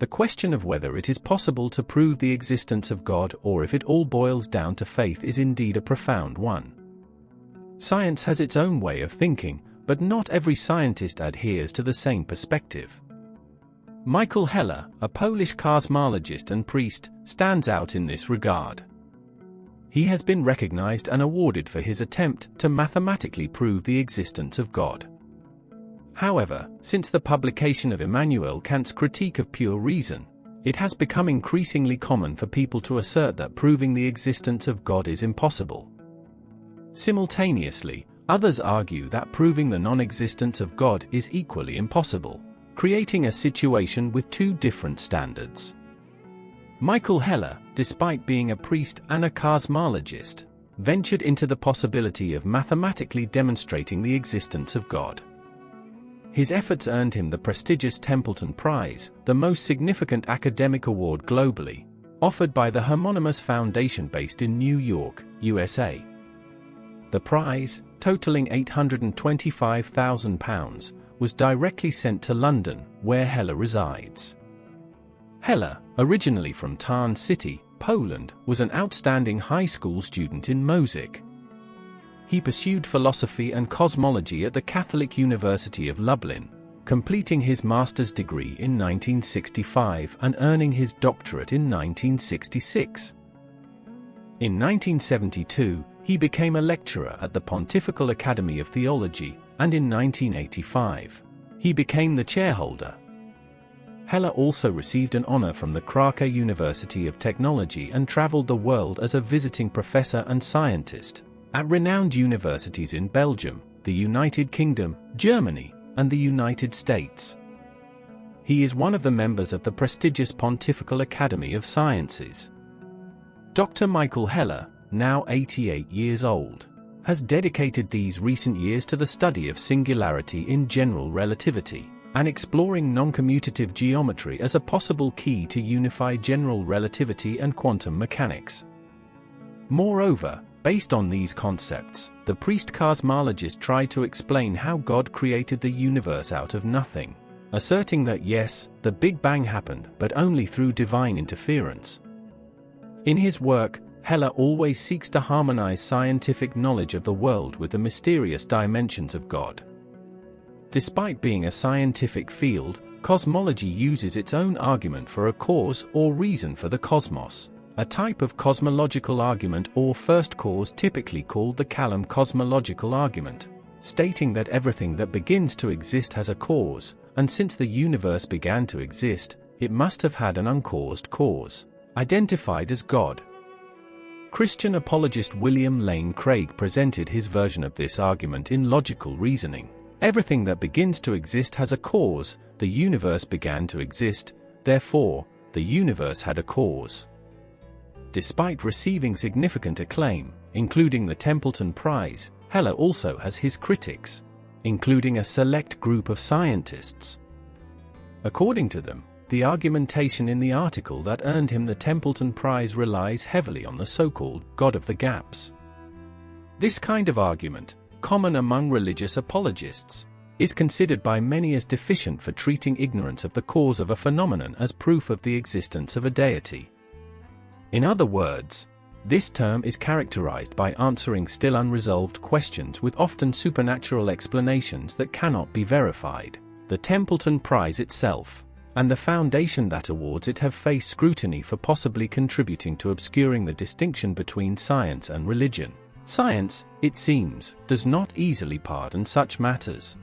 The question of whether it is possible to prove the existence of God or if it all boils down to faith is indeed a profound one. Science has its own way of thinking, but not every scientist adheres to the same perspective. Michael Heller, a Polish cosmologist and priest, stands out in this regard. He has been recognized and awarded for his attempt to mathematically prove the existence of God. However, since the publication of Immanuel Kant's Critique of Pure Reason, it has become increasingly common for people to assert that proving the existence of God is impossible. Simultaneously, others argue that proving the non-existence of God is equally impossible, creating a situation with two different standards. Michael Heller, despite being a priest and a cosmologist, ventured into the possibility of mathematically demonstrating the existence of God. His efforts earned him the prestigious Templeton Prize, the most significant academic award globally, offered by the homonymous foundation based in New York, USA. The prize, totaling £825,000, was directly sent to London, where Heller resides. Heller, originally from Tarn City, Poland, was an outstanding high school student in Mosik. He pursued philosophy and cosmology at the Catholic University of Lublin, completing his master's degree in 1965 and earning his doctorate in 1966. In 1972, he became a lecturer at the Pontifical Academy of Theology, and in 1985, he became the chairholder. Heller also received an honor from the Krakow University of Technology and traveled the world as a visiting professor and scientist at renowned universities in Belgium, the United Kingdom, Germany, and the United States. He is one of the members of the prestigious Pontifical Academy of Sciences. Dr. Michael Heller, now 88 years old, has dedicated these recent years to the study of singularity in general relativity, and exploring non-commutative geometry as a possible key to unify general relativity and quantum mechanics. Moreover, based on these concepts, the priest cosmologist tried to explain how God created the universe out of nothing, asserting that yes, the Big Bang happened, but only through divine interference. In his work, Heller always seeks to harmonize scientific knowledge of the world with the mysterious dimensions of God. Despite being a scientific field, cosmology uses its own argument for a cause or reason for the cosmos, a type of cosmological argument or first cause typically called the Kalam cosmological argument, stating that everything that begins to exist has a cause, and since the universe began to exist, it must have had an uncaused cause, identified as God. Christian apologist William Lane Craig presented his version of this argument in Logical Reasoning. Everything that begins to exist has a cause, the universe began to exist, therefore, the universe had a cause. Despite receiving significant acclaim, including the Templeton Prize, Heller also has his critics, including a select group of scientists. According to them, the argumentation in the article that earned him the Templeton Prize relies heavily on the so-called God of the gaps. This kind of argument, common among religious apologists, is considered by many as deficient for treating ignorance of the cause of a phenomenon as proof of the existence of a deity. In other words, this term is characterized by answering still unresolved questions with often supernatural explanations that cannot be verified. The Templeton Prize itself, and the foundation that awards it, have faced scrutiny for possibly contributing to obscuring the distinction between science and religion. Science, it seems, does not easily pardon such matters.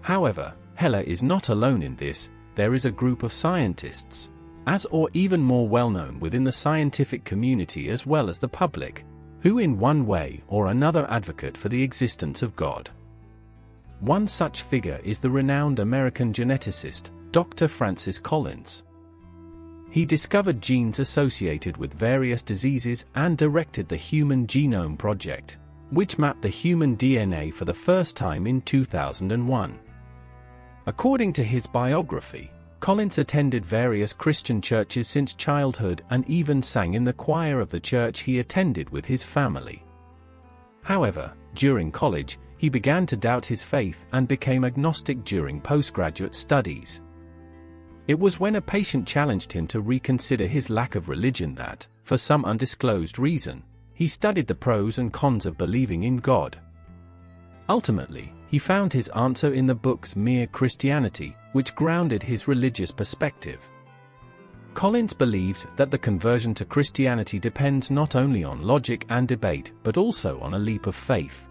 However, Heller is not alone in this. There is a group of scientists, as or even more well-known within the scientific community as well as the public, who in one way or another advocate for the existence of God. One such figure is the renowned American geneticist, Dr. Francis Collins. He discovered genes associated with various diseases and directed the Human Genome Project, which mapped the human DNA for the first time in 2001. According to his biography, Collins attended various Christian churches since childhood and even sang in the choir of the church he attended with his family. However, during college, he began to doubt his faith and became agnostic during postgraduate studies. It was when a patient challenged him to reconsider his lack of religion that, for some undisclosed reason, he studied the pros and cons of believing in God. Ultimately, he found his answer in the book's Mere Christianity, which grounded his religious perspective. Collins believes that the conversion to Christianity depends not only on logic and debate but also on a leap of faith.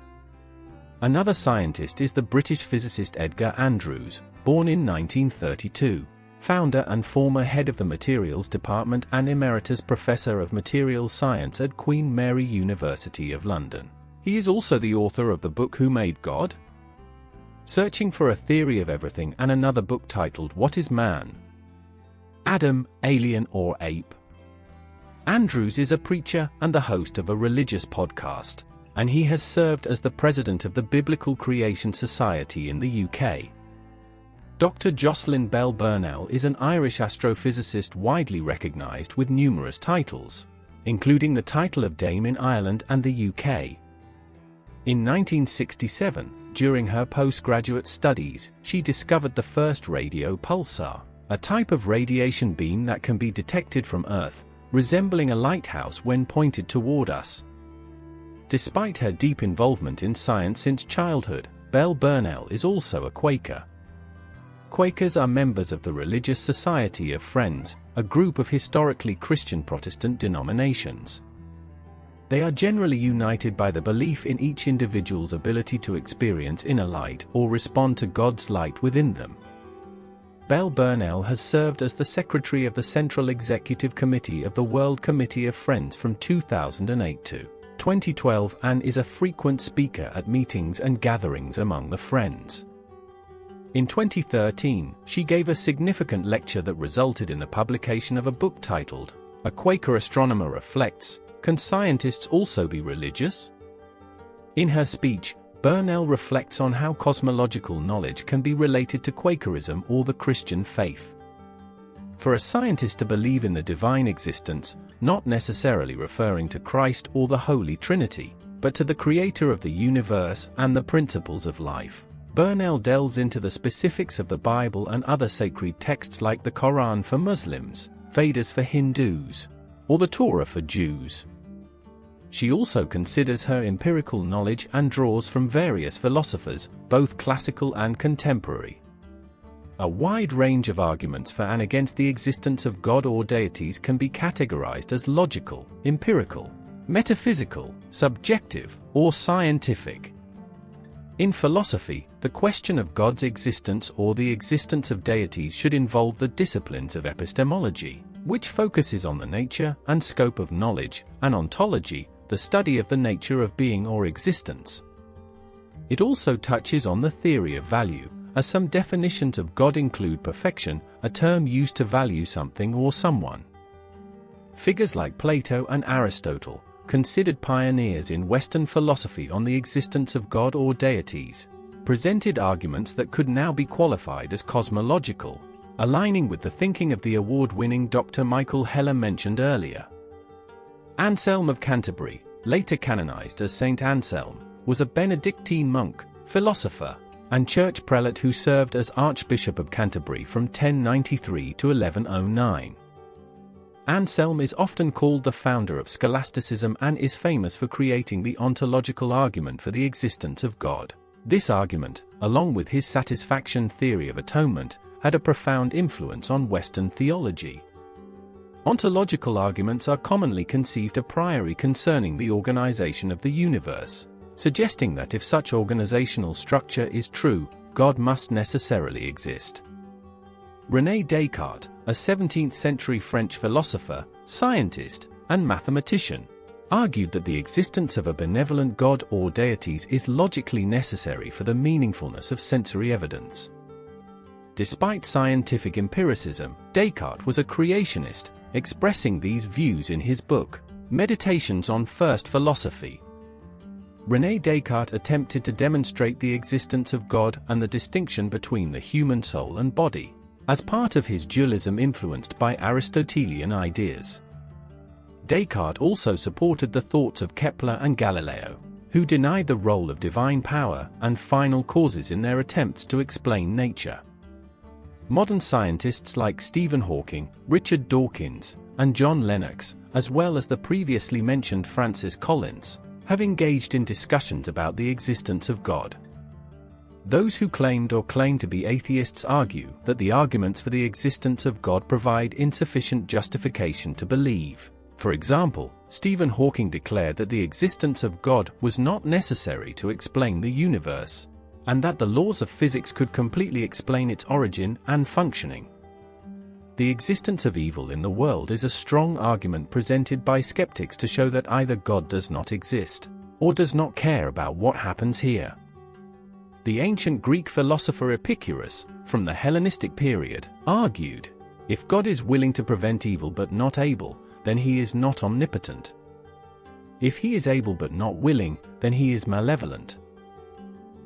Another scientist is the British physicist Edgar Andrews, born in 1932, founder and former head of the Materials Department and Emeritus Professor of Materials Science at Queen Mary University of London. He is also the author of the book Who Made God? Searching for a Theory of Everything, and another book titled What is Man? Adam, Alien or Ape? Andrews is a preacher and the host of a religious podcast, and he has served as the president of the Biblical Creation Society in the UK. Dr. Jocelyn Bell Burnell is an Irish astrophysicist widely recognised with numerous titles, including the title of Dame in Ireland and the UK. In 1967, during her postgraduate studies, she discovered the first radio pulsar, a type of radiation beam that can be detected from Earth, resembling a lighthouse when pointed toward us. Despite her deep involvement in science since childhood, Bell Burnell is also a Quaker. Quakers are members of the Religious Society of Friends, a group of historically Christian Protestant denominations. They are generally united by the belief in each individual's ability to experience inner light or respond to God's light within them. Bell Burnell has served as the secretary of the Central Executive Committee of the World Committee of Friends from 2008 to 2012 and is a frequent speaker at meetings and gatherings among the Friends. In 2013, she gave a significant lecture that resulted in the publication of a book titled, A Quaker Astronomer Reflects, Can Scientists Also Be Religious? In her speech, Burnell reflects on how cosmological knowledge can be related to Quakerism or the Christian faith. For a scientist to believe in the divine existence, not necessarily referring to Christ or the Holy Trinity, but to the Creator of the universe and the principles of life, Burnell delves into the specifics of the Bible and other sacred texts like the Quran for Muslims, Vedas for Hindus, or the Torah for Jews. She also considers her empirical knowledge and draws from various philosophers, both classical and contemporary. A wide range of arguments for and against the existence of God or deities can be categorized as logical, empirical, metaphysical, subjective, or scientific. In philosophy, the question of God's existence or the existence of deities should involve the disciplines of epistemology, which focuses on the nature and scope of knowledge, and ontology, the study of the nature of being or existence. It also touches on the theory of value, as some definitions of God include perfection, a term used to value something or someone. Figures like Plato and Aristotle, considered pioneers in Western philosophy on the existence of God or deities, presented arguments that could now be qualified as cosmological, aligning with the thinking of the award-winning Dr. Michael Heller mentioned earlier. Anselm of Canterbury, later canonized as Saint Anselm, was a Benedictine monk, philosopher, and church prelate who served as Archbishop of Canterbury from 1093 to 1109. Anselm is often called the founder of scholasticism and is famous for creating the ontological argument for the existence of God. This argument, along with his satisfaction theory of atonement, had a profound influence on Western theology. Ontological arguments are commonly conceived a priori concerning the organization of the universe, suggesting that if such organizational structure is true, God must necessarily exist. René Descartes, a 17th-century French philosopher, scientist, and mathematician, argued that the existence of a benevolent God or deities is logically necessary for the meaningfulness of sensory evidence. Despite scientific empiricism, Descartes was a creationist, expressing these views in his book, Meditations on First Philosophy. René Descartes attempted to demonstrate the existence of God and the distinction between the human soul and body, as part of his dualism influenced by Aristotelian ideas. Descartes also supported the thoughts of Kepler and Galileo, who denied the role of divine power and final causes in their attempts to explain nature. Modern scientists like Stephen Hawking, Richard Dawkins, and John Lennox, as well as the previously mentioned Francis Collins, have engaged in discussions about the existence of God. Those who claimed or claim to be atheists argue that the arguments for the existence of God provide insufficient justification to believe. For example, Stephen Hawking declared that the existence of God was not necessary to explain the universe, and that the laws of physics could completely explain its origin and functioning. The existence of evil in the world is a strong argument presented by skeptics to show that either God does not exist, or does not care about what happens here. The ancient Greek philosopher Epicurus, from the Hellenistic period, argued, if God is willing to prevent evil but not able, then he is not omnipotent. If he is able but not willing, then he is malevolent.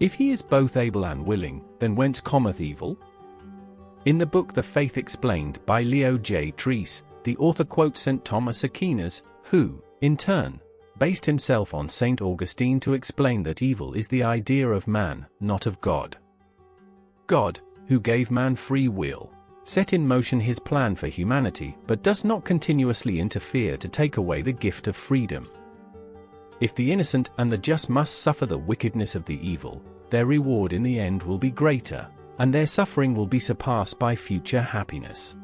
If he is both able and willing, then whence cometh evil? In the book The Faith Explained by Leo J. Treese, the author quotes St. Thomas Aquinas, who, in turn, based himself on St. Augustine to explain that evil is the idea of man, not of God. God, who gave man free will, set in motion his plan for humanity but does not continuously interfere to take away the gift of freedom. If the innocent and the just must suffer the wickedness of the evil, their reward in the end will be greater, and their suffering will be surpassed by future happiness.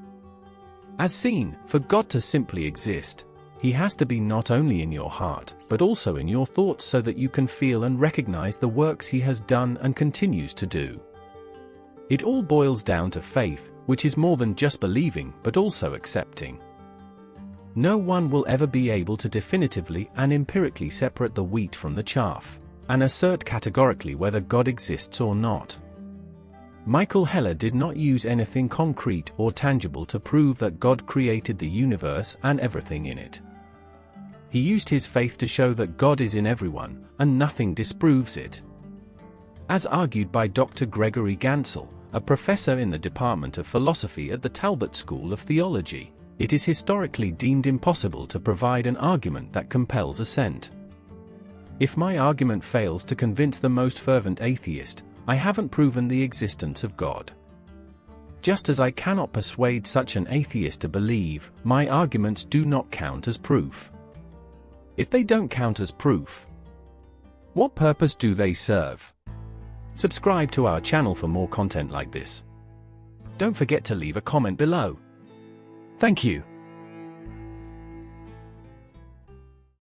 As seen, for God to simply exist, he has to be not only in your heart, but also in your thoughts so that you can feel and recognize the works he has done and continues to do. It all boils down to faith, which is more than just believing but also accepting. No one will ever be able to definitively and empirically separate the wheat from the chaff, and assert categorically whether God exists or not. Michael Heller did not use anything concrete or tangible to prove that God created the universe and everything in it. He used his faith to show that God is in everyone, and nothing disproves it. As argued by Dr. Gregory Gansel, a professor in the Department of Philosophy at the Talbot School of Theology, it is historically deemed impossible to provide an argument that compels assent. If my argument fails to convince the most fervent atheist, I haven't proven the existence of God. Just as I cannot persuade such an atheist to believe, my arguments do not count as proof. If they don't count as proof, what purpose do they serve? Subscribe to our channel for more content like this. Don't forget to leave a comment below. Thank you.